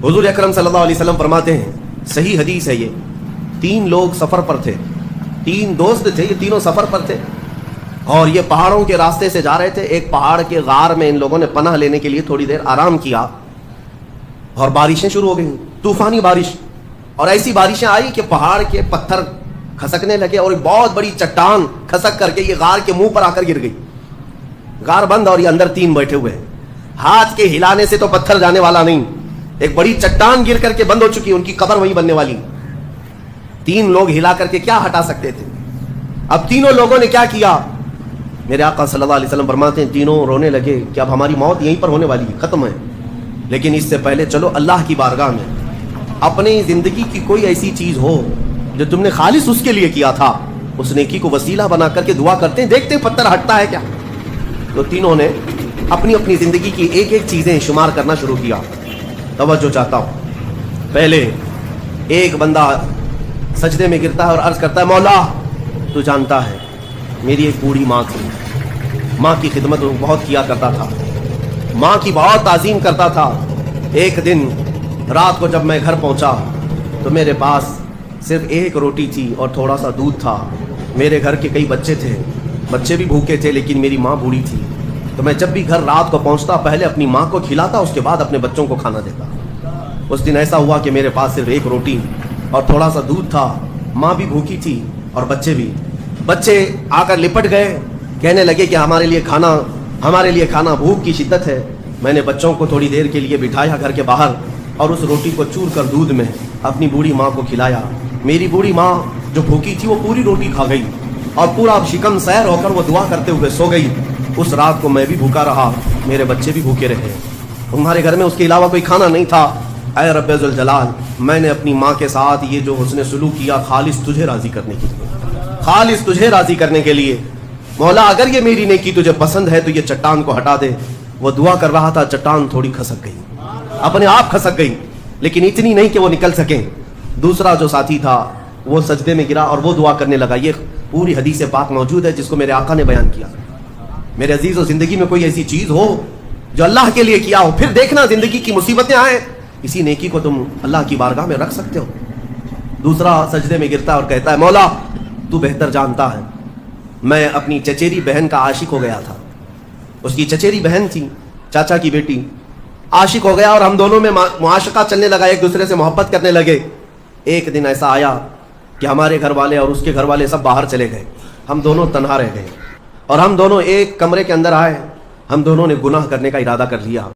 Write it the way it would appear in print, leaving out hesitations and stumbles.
حضور اکرم صلی اللہ علیہ وسلم فرماتے ہیں، صحیح حدیث ہے یہ، 3 لوگ سفر پر تھے، 3 دوست تھے، یہ تینوں سفر پر تھے اور یہ پہاڑوں کے راستے سے جا رہے تھے۔ ایک پہاڑ کے غار میں ان لوگوں نے پناہ لینے کے لیے تھوڑی دیر آرام کیا اور بارشیں شروع ہو گئیں، طوفانی بارش، اور ایسی بارشیں آئی کہ پہاڑ کے پتھر کھسکنے لگے اور ایک بہت بڑی چٹان کھسک کر کے یہ غار کے منہ پر آ کر گر گئی۔ غار بند اور یہ اندر 3 بیٹھے ہوئے ہیں، ہاتھ کے ہلانے سے تو پتھر جانے والا نہیں، ایک بڑی چٹان گر کر کے بند ہو چکی، ان کی قبر وہیں بننے والی۔ 3 لوگ ہلا کر کے کیا ہٹا سکتے تھے؟ اب تینوں لوگوں نے کیا کیا؟ میرے آقا صلی اللہ علیہ وسلم فرماتے ہیں تینوں رونے لگے کہ اب ہماری موت یہیں پر ہونے والی ہے، ختم ہے، لیکن اس سے پہلے چلو اللہ کی بارگاہ میں اپنی زندگی کی کوئی ایسی چیز ہو جو تم نے خالص اس کے لیے کیا تھا، اس نیکی کو وسیلہ بنا کر کے دعا کرتے ہیں، دیکھتے ہیں پتھر ہٹتا ہے کیا۔ تو تینوں نے اپنی اپنی زندگی کی ایک ایک چیزیں شمار کرنا شروع کیا۔ توجہ چاہتا ہوں، پہلے ایک بندہ سجدے میں گرتا ہے اور عرض کرتا ہے، مولا تو جانتا ہے میری ایک بوڑھی ماں تھی، ماں کی خدمت بہت کیا کرتا تھا، ماں کی بہت تعظیم کرتا تھا۔ ایک دن رات کو جب میں گھر پہنچا تو میرے پاس صرف ایک روٹی تھی اور تھوڑا سا دودھ تھا۔ میرے گھر کے کئی بچے تھے، بچے بھی بھوکے تھے، لیکن میری ماں بوڑھی تھی، تو میں جب بھی گھر رات کو پہنچتا پہلے اپنی ماں کو کھلاتا، اس کے بعد اپنے بچوں کو کھانا دیتا۔ اس دن ایسا ہوا کہ میرے پاس صرف ایک روٹی اور تھوڑا سا دودھ تھا، ماں بھی بھوکی تھی اور بچے بھی۔ بچے آ کر لپٹ گئے، کہنے لگے کہ ہمارے لیے کھانا، بھوک کی شدت ہے۔ میں نے بچوں کو تھوڑی دیر کے لیے بٹھایا گھر کے باہر اور اس روٹی کو چور کر دودھ میں اپنی بوڑھی ماں کو کھلایا۔ میری بوڑھی ماں جو بھوکی تھی وہ پوری روٹی کھا گئی اور پورا شکم سیر ہو کر وہ دعا کرتے ہوئے سو گئی۔ اس رات کو میں بھی بھوکا رہا، میرے بچے بھی بھوکے رہے، ہمارے گھر میں اس کے علاوہ کوئی کھانا نہیں تھا۔ اے رب ذوالجلال، میں نے اپنی ماں کے ساتھ یہ جو حسن سلوک کیا خالص تجھے راضی کرنے کے لیے، خالص تجھے راضی کرنے کے لیے۔ مولا اگر یہ میری نیکی تجھے پسند ہے تو یہ چٹان کو ہٹا دے۔ وہ دعا کر رہا تھا، چٹان تھوڑی کھسک گئی، اپنے آپ کھسک گئی، لیکن اتنی نہیں کہ وہ نکل سکیں۔ دوسرا جو ساتھی تھا وہ سجدے میں گرا اور وہ دعا کرنے لگا۔ یہ پوری حدیث پاک موجود ہے جس کو میرے آقا نے بیان کیا۔ میرے عزیز و زندگی میں کوئی ایسی چیز ہو جو اللہ کے لیے کیا ہو، پھر دیکھنا زندگی کی مصیبتیں آئیں، اسی نیکی کو تم اللہ کی بارگاہ میں رکھ سکتے ہو۔ دوسرا سجدے میں گرتا اور کہتا ہے، مولا تو بہتر جانتا ہے میں اپنی چچیری بہن کا عاشق ہو گیا تھا۔ اس کی چچیری بہن تھی، چاچا کی بیٹی، عاشق ہو گیا اور ہم دونوں میں معاشقہ چلنے لگا، ایک دوسرے سے محبت کرنے لگے۔ ایک دن ایسا آیا کہ ہمارے گھر والے اور اس کے گھر والے سب باہر چلے گئے، ہم دونوں تنہا رہ گئے اور ہم دونوں ایک کمرے کے اندر آئے، ہم دونوں نے گناہ کرنے کا ارادہ کر لیا۔